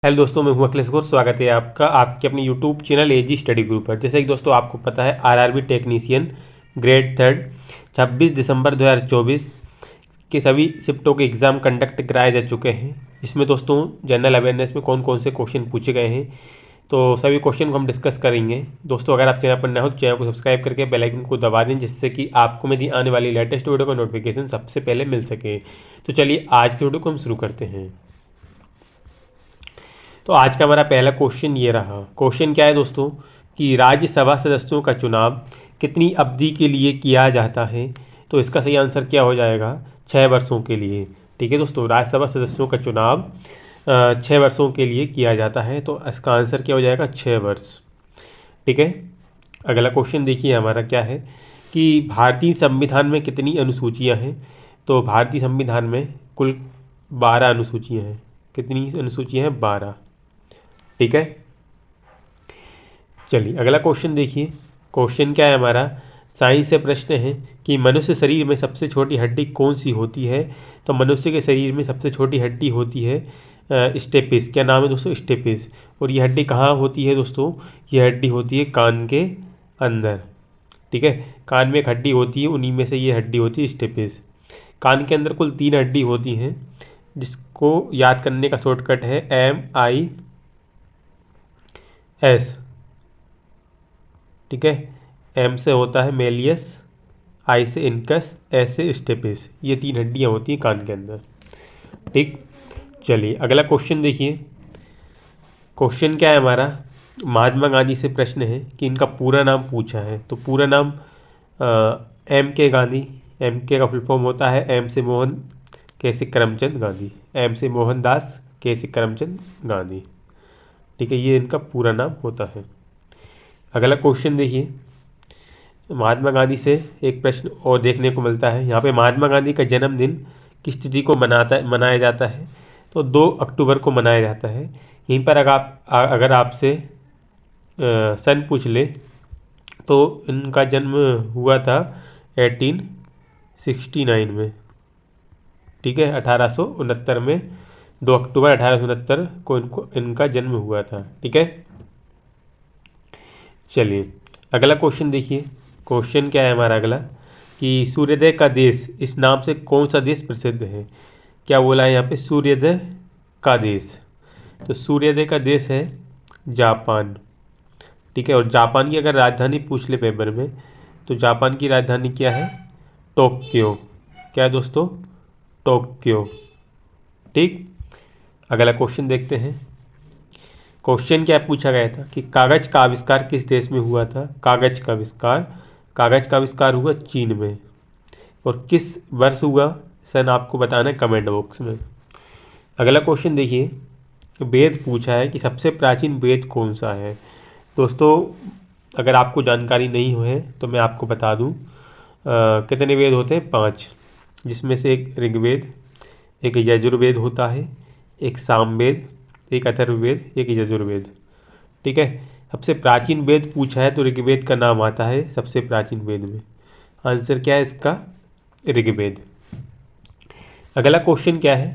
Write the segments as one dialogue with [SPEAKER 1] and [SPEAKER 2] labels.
[SPEAKER 1] Hello दोस्तों, मैं हूं अखिलेश गौर। स्वागत है आपका आपके अपने यूट्यूब चैनल एजी स्टडी ग्रुप पर। जैसे कि दोस्तों आपको पता है आरआरबी टेक्नीशियन ग्रेड थर्ड 26 दिसंबर 2024 के सभी शिफ्टों के एग्ज़ाम कंडक्ट कराए जा चुके हैं। इसमें दोस्तों जनरल अवेयरनेस में कौन कौन से क्वेश्चन पूछे गए हैं, तो सभी क्वेश्चन को हम डिस्कस करेंगे। दोस्तों अगर आप चैनल पर नए हो तो चैनल को सब्सक्राइब करके बेल आइकन को दबा दें, जिससे कि आपको मेरी आने वाली लेटेस्ट वीडियो का नोटिफिकेशन सबसे पहले मिल सके। तो चलिए आज की वीडियो को हम शुरू करते हैं। तो आज का हमारा पहला क्वेश्चन ये रहा। क्वेश्चन क्या है दोस्तों कि राज्यसभा सदस्यों का चुनाव कितनी अवधि के लिए किया जाता है। तो इसका सही आंसर क्या हो जाएगा, 6 वर्षों के लिए। ठीक है दोस्तों, राज्यसभा सदस्यों का चुनाव 6 वर्षों के लिए किया जाता है। तो इसका आंसर क्या हो जाएगा, 6 वर्ष। ठीक है, अगला क्वेश्चन देखिए हमारा क्या है कि भारतीय संविधान में कितनी अनुसूचियां हैं। तो भारतीय संविधान में कुल 12 अनुसूचियां हैं। कितनी अनुसूचियां हैं, 12। ठीक है, चलिए अगला क्वेश्चन देखिए। क्वेश्चन क्या है हमारा, साइंस से प्रश्न है कि मनुष्य शरीर में सबसे छोटी हड्डी कौन सी होती है। तो मनुष्य के शरीर में सबसे छोटी हड्डी होती है स्टेपिस। क्या नाम है दोस्तों, स्टेपिस। और ये हड्डी कहाँ होती है दोस्तों, ये हड्डी होती है कान के अंदर। ठीक है, कान में एक हड्डी होती है, उन्हीं में से ये हड्डी होती है स्टेपिस। कान के अंदर कुल 3 हड्डी होती हैं, जिसको याद करने का शॉर्टकट है MIS। ठीक है, एम से होता है मेलियस, आई से इनकस, एस से स्टेपिस। ये 3 हड्डियां होती हैं कान के अंदर। ठीक, चलिए अगला क्वेश्चन देखिए। क्वेश्चन क्या है हमारा, महात्मा गांधी से प्रश्न है कि इनका पूरा नाम पूछा है। तो पूरा नाम MK गांधी। MK का फुल फॉर्म होता है M से मोहन, K से करमचंद गांधी। M से मोहनदास, K से करमचंद गांधी। ठीक है, ये इनका पूरा नाम होता है। अगला क्वेश्चन देखिए, महात्मा गांधी से एक प्रश्न और देखने को मिलता है। यहाँ पे महात्मा गांधी का जन्मदिन किस तिथि को मनाया जाता है। तो 2 अक्टूबर को मनाया जाता है। यहीं पर अगर आपसे सन पूछ ले तो इनका जन्म हुआ था 1869 में। ठीक है, 1869 में 2 अक्टूबर 1869 को इनका जन्म हुआ था। ठीक है, चलिए अगला क्वेश्चन देखिए। क्वेश्चन क्या है हमारा अगला कि सूर्योदय का देश, इस नाम से कौन सा देश प्रसिद्ध है। क्या बोला है यहाँ पे, सूर्योदय का देश। तो सूर्योदय का देश है जापान। ठीक है, और जापान की अगर राजधानी पूछ ले पेपर में, तो जापान की राजधानी क्या है, टोक्यो। क्या है दोस्तों, टोक्यो। ठीक, अगला क्वेश्चन देखते हैं। क्वेश्चन क्या पूछा गया था कि कागज का आविष्कार किस देश में हुआ था। कागज का आविष्कार हुआ चीन में। और किस वर्ष हुआ, सन आपको बताना है कमेंट बॉक्स में। अगला क्वेश्चन देखिए, वेद पूछा है कि सबसे प्राचीन वेद कौन सा है। दोस्तों अगर आपको जानकारी नहीं है तो मैं आपको बता दूं, कितने वेद होते हैं, 5। जिसमें से एक ऋग्वेद, एक यजुर्वेद होता है, एक सामवेद, एक अथर्ववेद, एक यजुर्वेद। ठीक है, सबसे प्राचीन वेद पूछा है तो ऋग्वेद का नाम आता है सबसे प्राचीन वेद में। आंसर क्या है इसका, ऋग्वेद। अगला क्वेश्चन क्या है,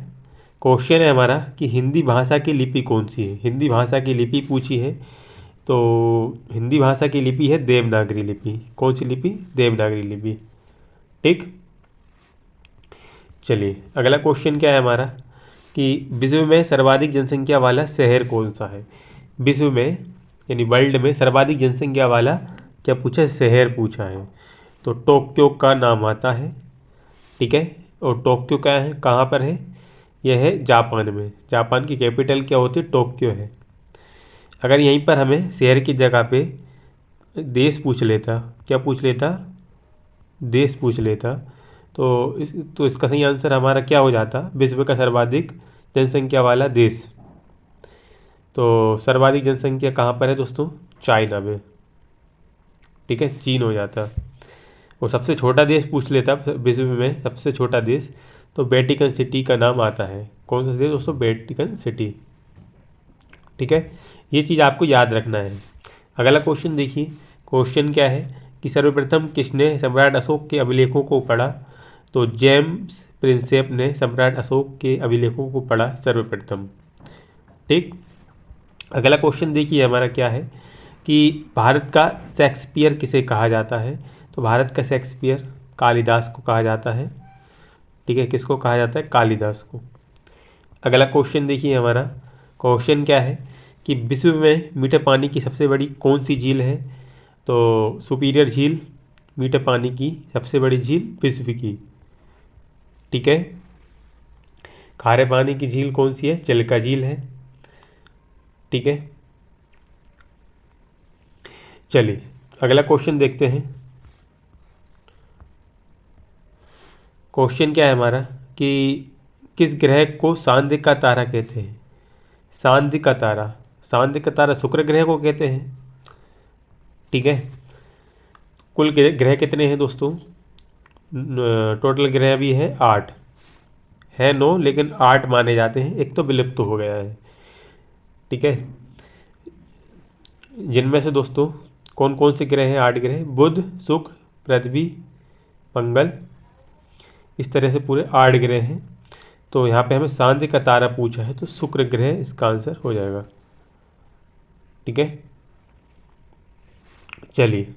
[SPEAKER 1] क्वेश्चन है हमारा कि हिंदी भाषा की लिपि कौन सी है। हिंदी भाषा की लिपि पूछी है, तो हिंदी भाषा की लिपि है देवनागरी लिपि। कौन सी लिपि, देवनागरी लिपि। ठीक, चलिए अगला क्वेश्चन क्या है हमारा कि विश्व में सर्वाधिक जनसंख्या वाला शहर कौन सा है। विश्व में यानी वर्ल्ड में सर्वाधिक जनसंख्या वाला क्या पूछा है, शहर पूछा है। तो टोक्यो का नाम आता है। ठीक है, और टोक्यो क्या है, कहाँ पर है, यह है जापान में। जापान की कैपिटल क्या होती है, टोक्यो है। अगर यहीं पर हमें शहर की जगह पे देश पूछ लेता, क्या पूछ लेता, देश पूछ लेता, तो इसका सही आंसर हमारा क्या हो जाता, विश्व का सर्वाधिक जनसंख्या वाला देश। तो सर्वाधिक जनसंख्या कहाँ पर है दोस्तों, चाइना में। ठीक है, चीन हो जाता। वो सबसे छोटा देश पूछ लेता विश्व में, सबसे छोटा देश, तो वेटिकन सिटी का नाम आता है। कौन सा देश दोस्तों, वेटिकन सिटी। ठीक है, ये चीज़ आपको याद रखना है। अगला क्वेश्चन देखिए। क्वेश्चन क्या है कि सर्वप्रथम किसने सम्राट अशोक के अभिलेखों को पढ़ा। तो जेम्स प्रिंसेप ने सम्राट अशोक के अभिलेखों को पढ़ा सर्वप्रथम। ठीक, अगला क्वेश्चन देखिए हमारा क्या है कि भारत का शेक्सपियर किसे कहा जाता है। तो भारत का शेक्सपियर कालिदास को कहा जाता है। ठीक है, किसको कहा जाता है? कालिदास को। अगला क्वेश्चन देखिए हमारा, क्वेश्चन क्या है कि विश्व में मीठे पानी की सबसे बड़ी कौन सी झील है। तो सुपीरियर झील मीठे पानी की सबसे बड़ी झील विश्व की। ठीक है, खारे पानी की झील कौन सी है? चिल्का झील है। ठीक है, चलिए अगला क्वेश्चन देखते हैं। क्वेश्चन क्या है हमारा कि किस ग्रह को सांध्य का तारा कहते हैं। सांध्य का तारा, सांध्य का तारा शुक्र ग्रह को कहते हैं। ठीक है, कुल ग्रह कितने हैं दोस्तों? टोटल ग्रह भी है 8 है, 9 लेकिन 8 माने जाते हैं, एक तो विलुप्त हो गया है। ठीक है, जिनमें से दोस्तों कौन कौन से ग्रह हैं? 8 ग्रह, बुध, शुक्र, पृथ्वी, मंगल, इस तरह से पूरे 8 ग्रह हैं। तो यहाँ पे हमें सांध्य का तारा पूछा है, तो शुक्र ग्रह इसका आंसर हो जाएगा। ठीक है, चलिए,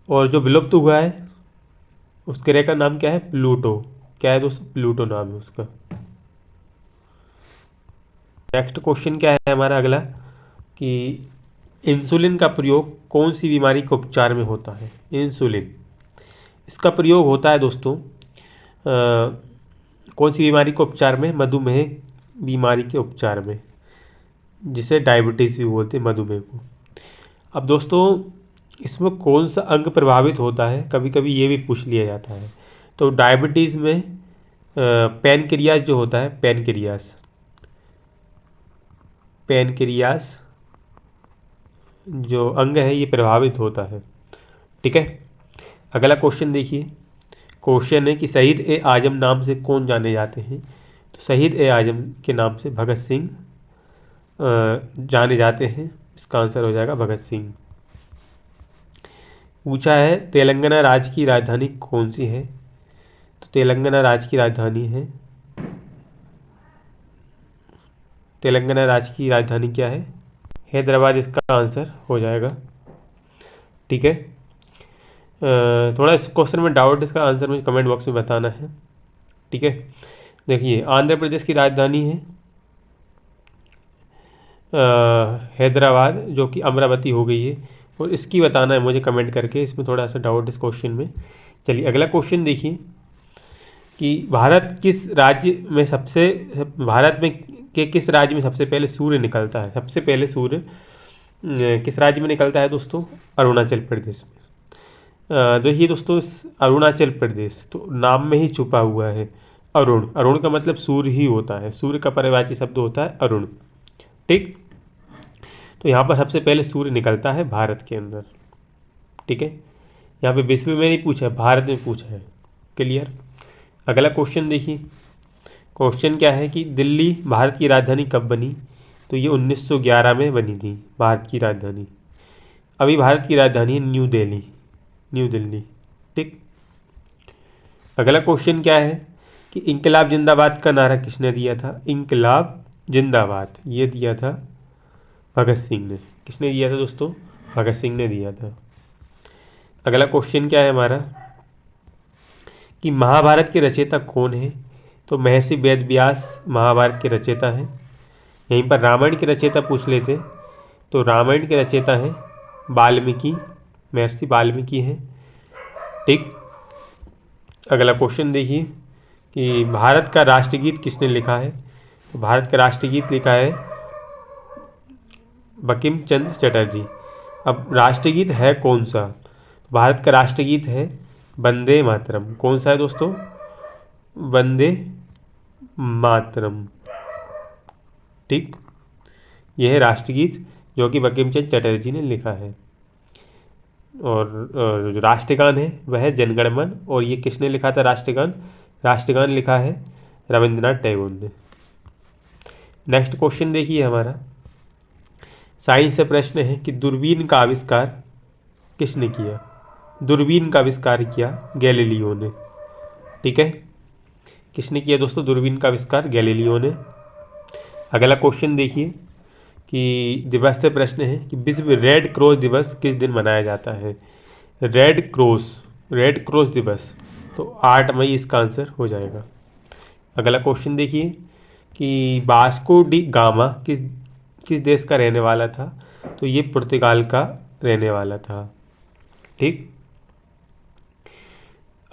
[SPEAKER 1] और जो विलुप्त हुआ है उस ग्रह का नाम क्या है? प्लूटो। क्या है दोस्तों? प्लूटो नाम है उसका। नेक्स्ट क्वेश्चन क्या है हमारा अगला कि इंसुलिन का प्रयोग कौन सी बीमारी के उपचार में होता है। इंसुलिन, इसका प्रयोग होता है दोस्तों कौन सी बीमारी के उपचार में? मधुमेह बीमारी के उपचार में, जिसे डायबिटीज़ भी बोलते हैं, मधुमेह को। अब दोस्तों इसमें कौन सा अंग प्रभावित होता है, कभी कभी ये भी पूछ लिया जाता है। तो डायबिटीज़ में पैनक्रियास जो होता है, पैनक्रियास, पैनक्रियास जो अंग है ये प्रभावित होता है। ठीक है, अगला क्वेश्चन देखिए। क्वेश्चन है कि शहीद ए आजम नाम से कौन जाने जाते हैं। तो शहीद ए आजम के नाम से भगत सिंह जाने जाते हैं। इसका आंसर हो जाएगा भगत सिंह। पूछा है तेलंगाना राज्य की राजधानी कौन सी है। तो तेलंगाना राज्य की राजधानी है, तेलंगाना राज्य की राजधानी क्या है? हैदराबाद इसका आंसर हो जाएगा। ठीक है, थोड़ा इस क्वेश्चन में डाउट, इसका आंसर मुझे कमेंट बॉक्स में बताना है। ठीक है, देखिए आंध्र प्रदेश की राजधानी है हैदराबाद, जो कि अमरावती हो गई है, और इसकी बताना है मुझे कमेंट करके। इसमें थोड़ा सा डाउट इस क्वेश्चन में। चलिए अगला क्वेश्चन देखिए कि भारत में के किस राज्य में सबसे पहले सूर्य निकलता है। सबसे पहले सूर्य किस राज्य में निकलता है दोस्तों? अरुणाचल प्रदेश में। देखिए दोस्तों, अरुणाचल प्रदेश तो नाम में ही छुपा हुआ है अरुण। अरुण का मतलब सूर्य ही होता है, सूर्य का पर्यायवाची शब्द होता है अरुण। ठीक, तो यहाँ पर सबसे पहले सूर्य निकलता है भारत के अंदर। ठीक है, यहाँ पे विश्व में नहीं पूछा है, भारत में पूछा है। क्लियर। अगला क्वेश्चन देखिए। क्वेश्चन क्या है कि दिल्ली भारत की राजधानी कब बनी। तो ये 1911 में बनी थी भारत की राजधानी। अभी भारत की राजधानी है न्यू दिल्ली, न्यू दिल्ली। ठीक, अगला क्वेश्चन क्या है कि इंकलाब जिंदाबाद का नारा किसने दिया था। इंकलाब जिंदाबाद ये दिया था भगत सिंह ने। किसने दिया था दोस्तों? भगत सिंह ने दिया था। अगला क्वेश्चन क्या है हमारा कि महाभारत के रचयिता कौन है। तो महर्षि वेद व्यास महाभारत के रचयिता हैं। यहीं पर रामायण के रचयिता पूछ लेते, तो रामायण के रचयिता हैं वाल्मीकि, महर्षि वाल्मीकि हैं। ठीक, अगला क्वेश्चन देखिए कि भारत का राष्ट्रगीत किसने लिखा है। तो भारत का राष्ट्रगीत लिखा है बंकिम चंद्र चटर्जी। अब राष्ट्रगीत है कौन सा? भारत का राष्ट्रगीत है वंदे मातरम। कौन सा है दोस्तों? वंदे मातरम। ठीक, यह है राष्ट्रगीत जो कि बंकिम चंद्र चटर्जी ने लिखा है। और जो राष्ट्रगान है वह है जनगण मन। और ये किसने लिखा था राष्ट्रगान? राष्ट्रगान लिखा है रविंद्रनाथ टैगोर ने। नेक्स्ट क्वेश्चन देखिए हमारा, साइंस से प्रश्न है कि दूरबीन का आविष्कार किसने किया। दूरबीन का आविष्कार किया गैलीलियो ने। ठीक है, किसने किया दोस्तों दूरबीन का आविष्कार? गैलीलियो ने। अगला क्वेश्चन देखिए कि दिवस से प्रश्न है कि विश्व रेड क्रॉस दिवस किस दिन मनाया जाता है। रेड क्रॉस दिवस, तो 8 मई इसका आंसर हो जाएगा। अगला क्वेश्चन देखिए कि वास्को डी गामा किस देश का रहने वाला था। तो ये पुर्तगाल का रहने वाला था। ठीक।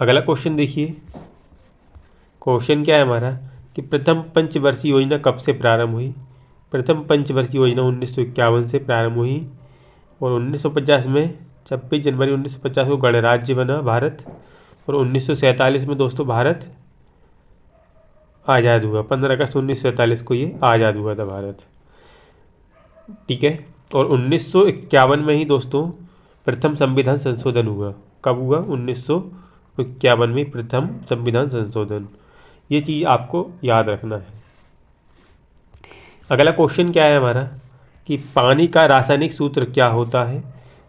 [SPEAKER 1] अगला क्वेश्चन देखिए, क्वेश्चन क्या है हमारा कि प्रथम पंचवर्षीय योजना कब से प्रारंभ हुई। प्रथम पंचवर्षीय योजना 1951 से प्रारंभ हुई और 1950 में 26 जनवरी 1950 को गणराज्य बना भारत, और 1947 में दोस्तों भारत आज़ाद हुआ। 15 अगस्त 1947 को ये आज़ाद हुआ था भारत। ठीक है। और 1951 में ही दोस्तों प्रथम संविधान संशोधन हुआ। कब हुआ? 1951 में प्रथम संविधान संशोधन। ये चीज़ आपको याद रखना है। अगला क्वेश्चन क्या है हमारा कि पानी का रासायनिक सूत्र क्या होता है।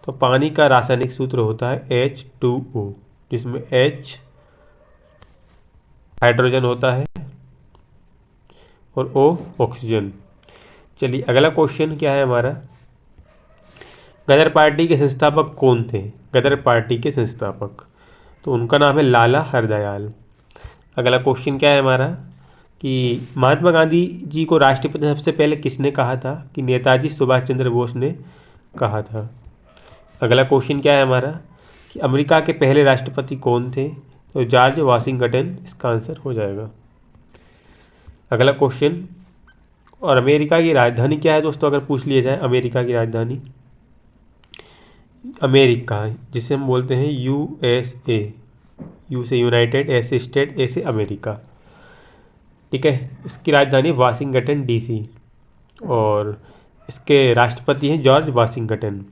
[SPEAKER 1] तो पानी का रासायनिक सूत्र होता है H2O, जिसमें H हाइड्रोजन होता है और O ऑक्सीजन। चलिए अगला क्वेश्चन क्या है हमारा, गदर पार्टी के संस्थापक कौन थे। गदर पार्टी के संस्थापक, तो उनका नाम है लाला हरदयाल। अगला क्वेश्चन क्या है हमारा कि महात्मा गांधी जी को राष्ट्रपिता सबसे पहले किसने कहा था। कि नेताजी सुभाष चंद्र बोस ने कहा था। अगला क्वेश्चन क्या है हमारा कि अमेरिका के पहले राष्ट्रपति कौन थे। तो जॉर्ज वाशिंगटन इसका आंसर हो जाएगा। अगला क्वेश्चन, और अमेरिका की राजधानी क्या है दोस्तों, अगर पूछ लिया जाए अमेरिका की राजधानी, अमेरिका जिसे हम बोलते हैं USA, यू से यूनाइटेड, एस से स्टेट, ए से अमेरिका। ठीक है। इसकी राजधानी वाशिंगटन DC और इसके राष्ट्रपति हैं जॉर्ज वाशिंगटन।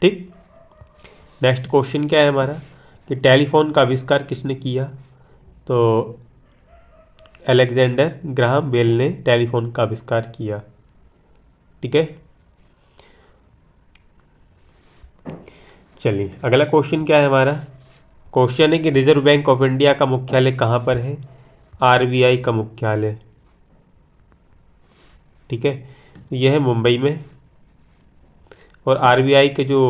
[SPEAKER 1] ठीक। नेक्स्ट क्वेश्चन क्या है हमारा कि टेलीफोन का आविष्कार किसने किया। तो अलेक्जेंडर ग्राहम बेल ने टेलीफोन का आविष्कार किया। ठीक है। चलिए अगला क्वेश्चन क्या है हमारा, क्वेश्चन है कि रिजर्व बैंक ऑफ इंडिया का मुख्यालय कहाँ पर है। RBI का मुख्यालय। ठीक है। यह है मुंबई में, और RBI के जो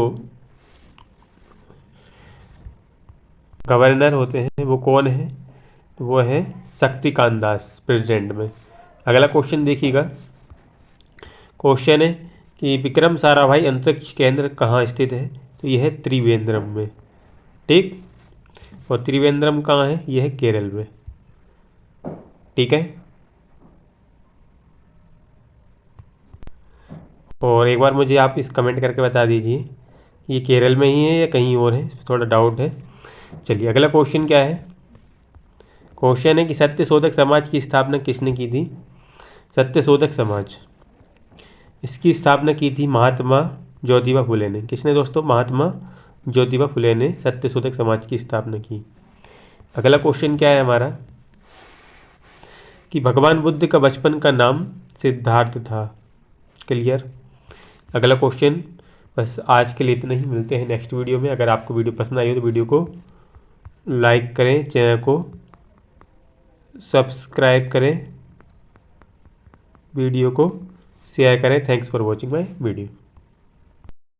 [SPEAKER 1] गवर्नर होते हैं वो कौन है। तो वो है शक्तिकांत दास, प्रेसिडेंट में। अगला क्वेश्चन देखिएगा, क्वेश्चन है कि विक्रम साराभाई अंतरिक्ष केंद्र कहाँ स्थित है। तो यह है त्रिवेंद्रम में। ठीक। और त्रिवेंद्रम कहाँ है, यह है केरल में। ठीक है। और एक बार मुझे आप इस कमेंट करके बता दीजिए कि ये केरल में ही है या कहीं और है, थोड़ा डाउट है। चलिए अगला क्वेश्चन क्या है, क्वेश्चन है कि सत्यशोधक समाज की स्थापना किसने की थी। सत्यशोधक समाज, इसकी स्थापना की थी महात्मा ज्योतिबा फुले ने। किसने दोस्तों? महात्मा ज्योतिबा फुले ने सत्यशोधक समाज की स्थापना की। अगला क्वेश्चन क्या है हमारा कि भगवान बुद्ध का बचपन का नाम सिद्धार्थ था। क्लियर। अगला क्वेश्चन, बस आज के लिए इतना ही, मिलते हैं नेक्स्ट वीडियो में। अगर आपको वीडियो पसंद आई हो तो वीडियो को लाइक करें, चैनल को सब्सक्राइब करें, वीडियो को शेयर करें। Thanks for watching my video.